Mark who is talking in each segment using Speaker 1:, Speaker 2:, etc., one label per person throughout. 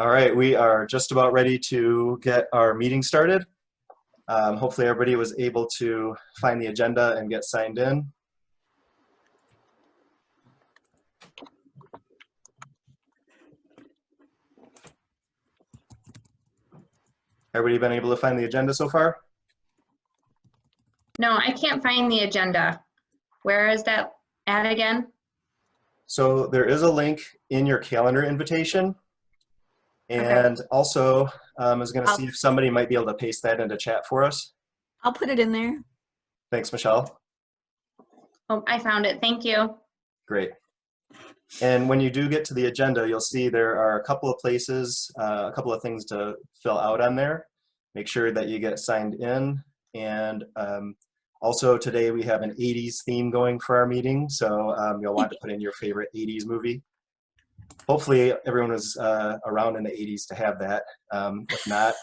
Speaker 1: All right, we are just about ready to get our meeting started. Hopefully everybody was able to find the agenda and get signed in. Everybody been able to find the agenda so far?
Speaker 2: No, I can't find the agenda. Where is that at again?
Speaker 1: So there is a link in your calendar invitation.
Speaker 2: Okay.
Speaker 1: And also, I was going to see
Speaker 3: I'll,
Speaker 1: if somebody might be able to paste that into chat for us.
Speaker 3: I'll put it in there.
Speaker 1: Thanks, Michelle.
Speaker 2: Oh, I found it. Thank you.
Speaker 1: Great. And when you do get to the agenda, you'll see there are a couple of places, a couple of things to fill out on there. Make sure that you get signed in. And also today we have an 80s theme going for our meeting, so you'll want to put in your favorite 80s movie. Hopefully everyone was around in the 80s to have that. If not,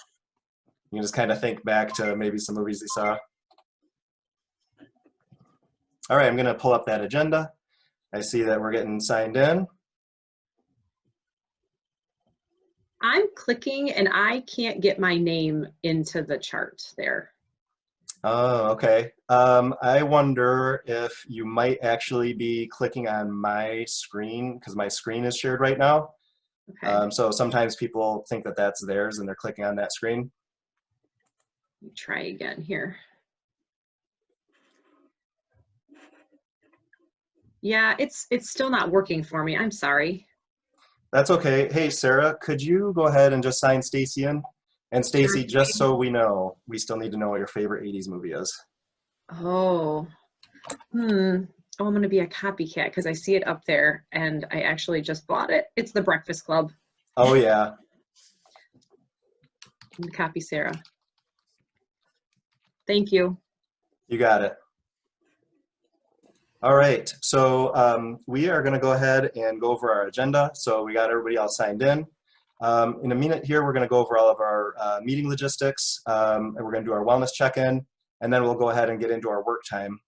Speaker 1: you can just kind of think back to maybe some movies they saw. All right, I'm going to pull up that agenda. I see that we're getting signed in.
Speaker 4: I'm clicking and I can't get my name into the chart there.
Speaker 1: Oh, okay. I wonder if you might actually be clicking on my screen because my screen is shared right now.
Speaker 4: Okay,
Speaker 1: So sometimes people think that that's theirs and they're clicking on that screen.
Speaker 4: let me try again here. Yeah, it's still not working for me. I'm sorry.
Speaker 1: That's okay. Hey, Sarah, could you go ahead and just sign Stacy in? And Stacy,
Speaker 4: Sure
Speaker 1: just
Speaker 4: thing.
Speaker 1: so we know, we still need to know what your favorite 80s movie is.
Speaker 4: Oh, I'm gonna be a copycat because I see it up there and I actually just bought it. It's The Breakfast Club.
Speaker 1: Oh, yeah.
Speaker 4: Copy Sarah. Thank you.
Speaker 1: You got it. All right, so we are going to go ahead and go over our agenda. So we got everybody all signed in. In a minute here, we're going to go over all of our meeting logistics, and we're going to do our wellness check-in, and then we'll go ahead and get into our work time.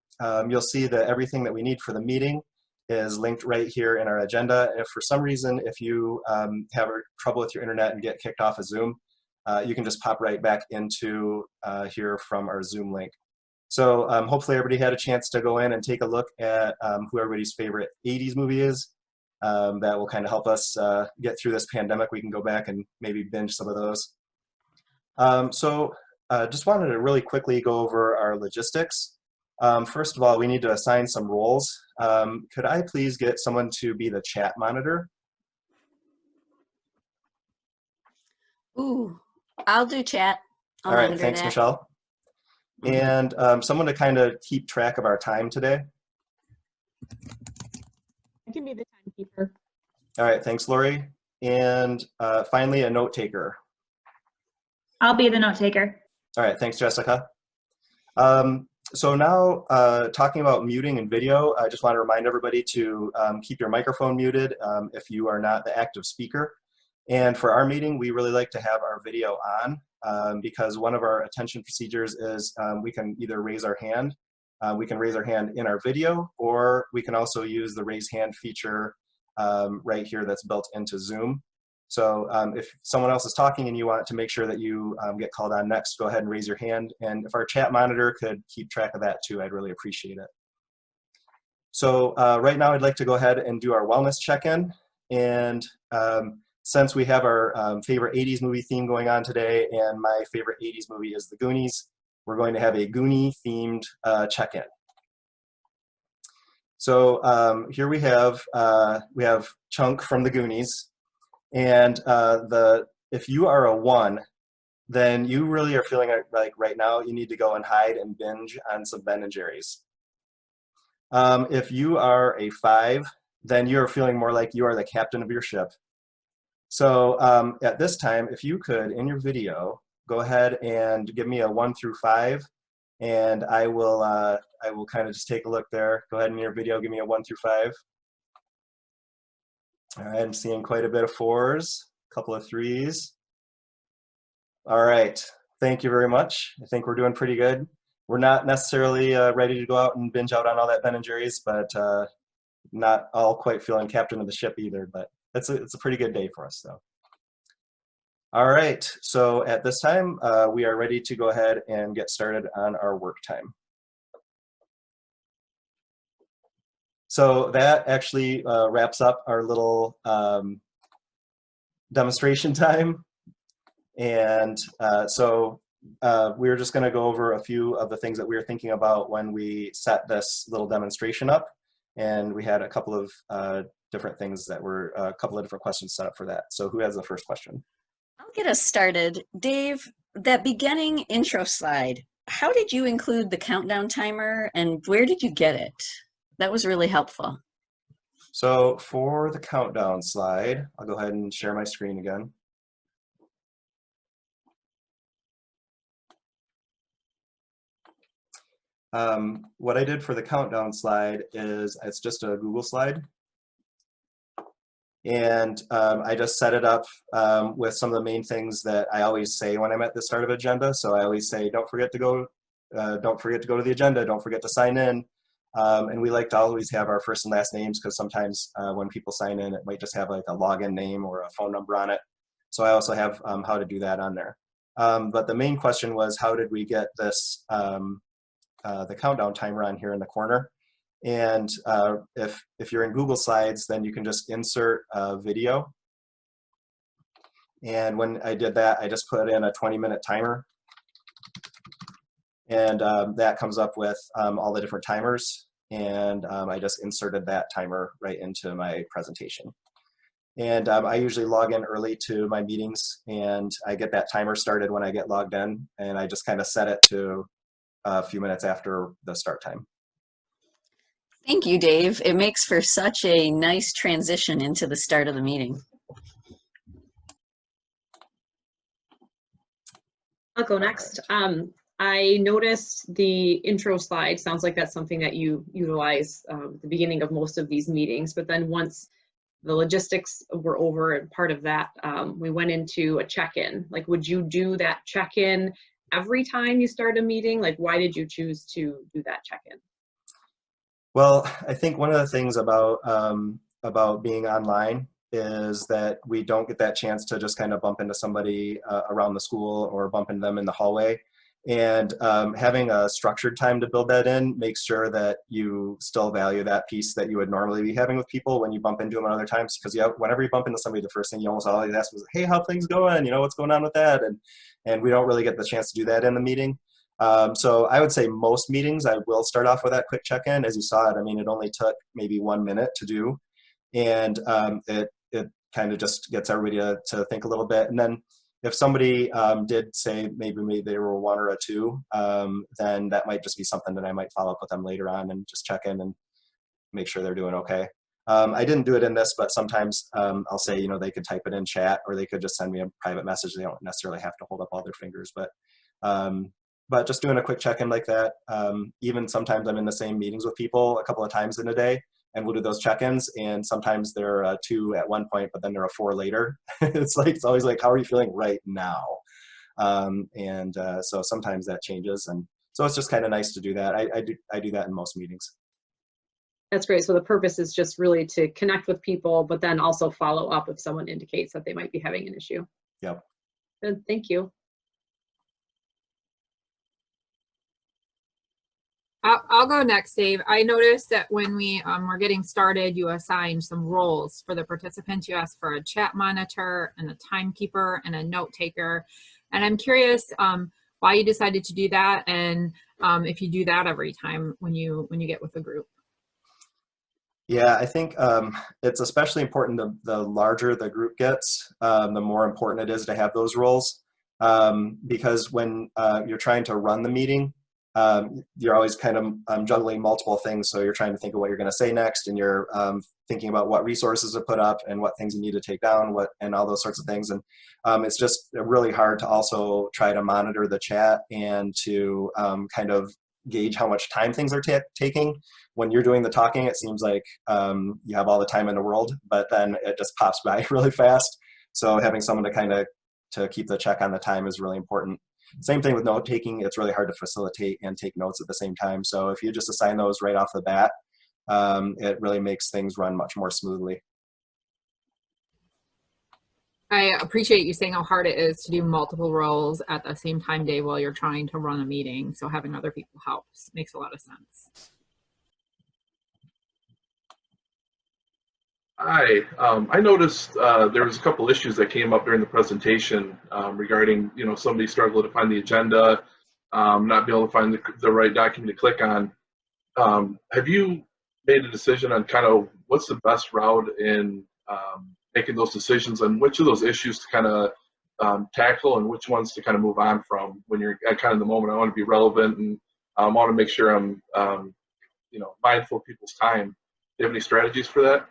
Speaker 1: You'll see that everything that we need for the meeting is linked right here in our agenda. If for some reason, if you have trouble with your internet and get kicked off of Zoom, you can just pop right back into here from our Zoom link. So hopefully everybody had a chance to go in and take a look at who everybody's favorite 80s movie is. That will kind of help us get through this pandemic. We can go back and maybe binge some of those. Just wanted to really quickly go over our logistics. First of all, we need to assign some roles. Could I please get someone to be the chat monitor?
Speaker 3: Ooh, I'll do chat. I'll
Speaker 1: All right,
Speaker 3: monitor
Speaker 1: thanks,
Speaker 3: that.
Speaker 1: Michelle. And someone to kind of keep track of our time today.
Speaker 4: I can be the timekeeper.
Speaker 1: All right, thanks, Lori. And finally, a note taker.
Speaker 2: I'll be the note taker.
Speaker 1: All right, thanks, Jessica. So now, talking about muting and video, I just want to remind everybody to keep your microphone muted if you are not the active speaker. And for our meeting, we really like to have our video on because one of our attention procedures is we can either raise our hand, we can raise our hand in our video, or we can also use the raise hand feature right here that's built into Zoom. So if someone else is talking and you want to make sure that you get called on next, go ahead and raise your hand. And if our chat monitor could keep track of that too, I'd really appreciate it. So right now I'd like to go ahead and do our wellness check-in. And since we have our favorite 80s movie theme going on today, and my favorite 80s movie is The Goonies, we're going to have a Goonie themed check-in. So here we have Chunk from The Goonies. And if you are a 1, then you really are feeling like right now you need to go and hide and binge on some Ben and Jerry's. If you are a 5, then you're feeling more like you are the captain of your ship. So at this time, if you could, in your video, go ahead and give me a 1 through 5, and I will kind of just take a look there. Go ahead in your video, give me a 1 through 5. All right, I'm seeing quite a bit of 4s, a couple of 3s. All right, thank you very much. I think we're doing pretty good. We're not necessarily ready to go out and binge out on all that Ben and Jerry's, but not all quite feeling captain of the ship either. But it's a pretty good day for us, though. All right, so at this time, we are ready to go ahead and get started on our work time. So that actually wraps up our little demonstration time. And we're just going to go over a few of the things that we were thinking about when we set this little demonstration up. And we had a couple of different things that were a couple of different questions set up for that. So who has the first question?
Speaker 3: I'll get us started. Dave, that beginning intro slide, how did you include the countdown timer and where did you get it? That was really helpful.
Speaker 1: So for the countdown slide, I'll go ahead and share my screen again. What I did for the countdown slide is it's just a Google slide. And I just set it up with some of the main things that I always say when I'm at the start of agenda. So I always say, don't forget to go to the agenda, don't forget to sign in. And we like to always have our first and last names because sometimes when people sign in, it might just have like a login name or a phone number on it. So I also have how to do that on there. But the main question was, how did we get this, the countdown timer on here in the corner? And if you're in Google Slides, then you can just insert a video. And when I did that, I just put in a 20-minute timer. And that comes up with all the different timers. And I just inserted that timer right into my presentation. And I usually log in early to my meetings, and I get that timer started when I get logged in. And I just kind of set it to a few minutes after the start time.
Speaker 3: Thank you, Dave. It makes for such a nice transition into the start of the meeting.
Speaker 4: I'll go next. I noticed the intro slide. Sounds like that's something that you utilize at the beginning of most of these meetings, but then once the logistics were over and part of that, we went into a check-in. Like, would you do that check-in every time you start a meeting? Like, why did you choose to do that check-in?
Speaker 1: Well, I think one of the things about being online is that we don't get that chance to just kind of bump into somebody around the school or bump into them in the hallway. And having a structured time to build that in makes sure that you still value that piece that you would normally be having with people when you bump into them at other times. Because whenever you bump into somebody, the first thing you almost always ask is, hey, how things going? You know, what's going on with that? And we don't really get the chance to do that in the meeting. So I would say most meetings I will start off with that quick check-in. As you saw it, I mean, it only took maybe 1 minute to do. And it kind of just gets everybody to think a little bit. And then if somebody did say maybe they were 1 or a 2, then that might just be something that I might follow up with them later on and just check in and make sure they're doing okay. I didn't do it in this, but sometimes I'll say, you know, they could type it in chat or they could just send me a private message. They don't necessarily have to hold up all their fingers, but just doing a quick check-in like that. Even sometimes I'm in the same meetings with people a couple of times in a day, and we'll do those check-ins, and sometimes there are 2 at one point, but then there are 4 later. It's always like, how are you feeling right now? So sometimes that changes, and so it's just kind of nice to do that. I do that in most meetings.
Speaker 4: That's great. So the purpose is just really to connect with people, but then also follow up if someone indicates that they might be having an issue.
Speaker 1: Yep.
Speaker 4: Good, thank you.
Speaker 5: I'll go next, Dave. I noticed that when we were getting started, you assigned some roles for the participants. You asked for a chat monitor and a timekeeper and a note taker. And I'm curious why you decided to do that, and if you do that every time when you get with a group.
Speaker 1: Yeah, I think it's especially important the larger the group gets, the more important it is to have those roles, because when you're trying to run the meeting, you're always kind of juggling multiple things. So you're trying to think of what you're going to say next, and you're thinking about what resources to put up and what things you need to take down, and all those sorts of things. And it's just really hard to also try to monitor the chat and to kind of gauge how much time things are taking. When you're doing the talking, it seems like you have all the time in the world, but then it just pops by really fast. So having someone to keep the check on the time is really important. Same thing with note taking. It's really hard to facilitate and take notes at the same time. So if you just assign those right off the bat, it really makes things run much more smoothly.
Speaker 5: I appreciate you saying how hard it is to do multiple roles at the same time, Dave, while you're trying to run a meeting. So having other people helps, makes a lot of sense.
Speaker 6: Hi, I noticed there was a couple issues that came up during the presentation regarding, somebody struggled to find the agenda, not be able to find the right document to click on. Have you made a decision on kind of what's the best route in making those decisions and which of those issues to kind of tackle and which ones to kind of move on from when you're at kind of the moment? I want to be relevant and I want to make sure I'm, mindful of people's time. Do you have any strategies for that?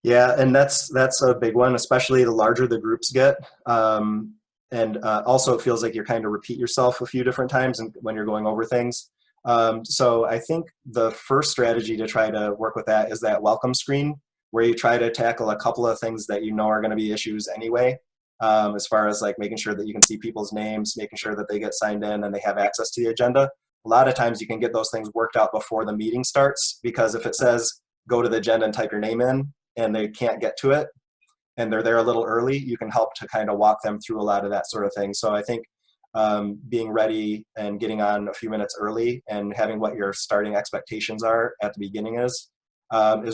Speaker 1: Yeah, and that's a big one, especially the larger the groups get. Also it feels like you're kind of repeat yourself a few different times when you're going over things. So I think the first strategy to try to work with that is that welcome screen, where you try to tackle a couple of things that you know are going to be issues anyway, as far as like making sure that you can see people's names, making sure that they get signed in and they have access to the agenda. A lot of times you can get those things worked out before the meeting starts, because if it says go to the agenda and type your name in and they can't get to it and they're there a little early, you can help to kind of walk them through a lot of that sort of thing. So I think being ready and getting on a few minutes early and having what your starting expectations are at the beginning is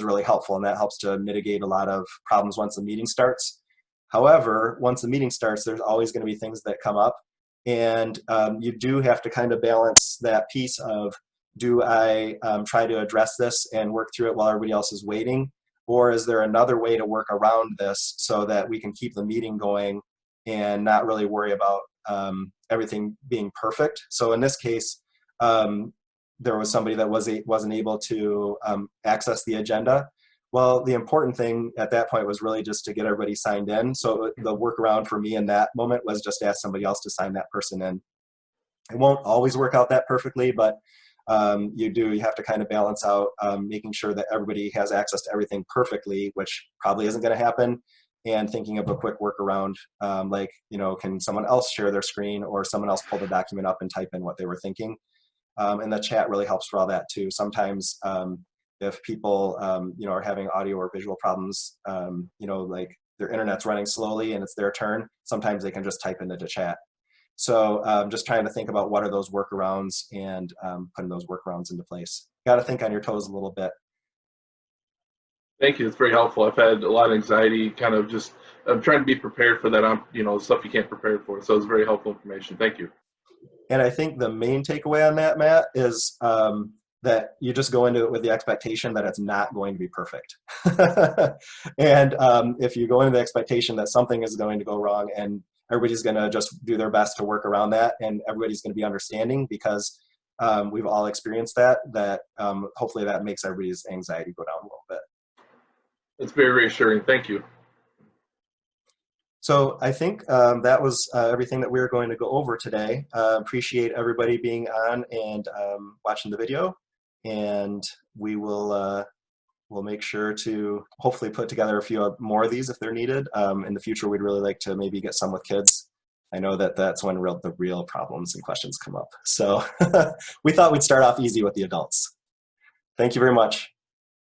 Speaker 1: really helpful, and that helps to mitigate a lot of problems once the meeting starts. However, once the meeting starts, there's always going to be things that come up, and you do have to kind of balance that piece of, do I try to address this and work through it while everybody else is waiting, or is there another way to work around this so that we can keep the meeting going and not really worry about everything being perfect? So in this case, there was somebody that wasn't able to access the agenda. Well, the important thing at that point was really just to get everybody signed in. So the workaround for me in that moment was just ask somebody else to sign that person in. It won't always work out that perfectly, but you have to kind of balance out making sure that everybody has access to everything perfectly, which probably isn't going to happen, and thinking of a quick workaround, like, can someone else share their screen or someone else pull the document up and type in what they were thinking? And the chat really helps for all that too. Sometimes if people are having audio or visual problems, like their internet's running slowly and it's their turn, sometimes they can just type into the chat. So just trying to think about what are those workarounds and putting those workarounds into place. Got to think on your toes a little bit.
Speaker 6: Thank you. It's very helpful. I've had a lot of anxiety, I'm trying to be prepared for that, stuff you can't prepare for. So it's very helpful information. Thank you.
Speaker 1: And I think the main takeaway on that, Matt, is that you just go into it with the expectation that it's not going to be perfect. And if you go into the expectation that something is going to go wrong and everybody's going to just do their best to work around that, and everybody's going to be understanding, because we've all experienced that hopefully that makes everybody's anxiety go down a little bit.
Speaker 6: It's very reassuring. Thank you.
Speaker 1: So I think that was everything that we were going to go over today. Appreciate everybody being on and watching the video, and we will we'll make sure to hopefully put together a few more of these if they're needed. In the future, we'd really like to maybe get some with kids. I know that that's when the real problems and questions come up. So we thought we'd start off easy with the adults. Thank you very much.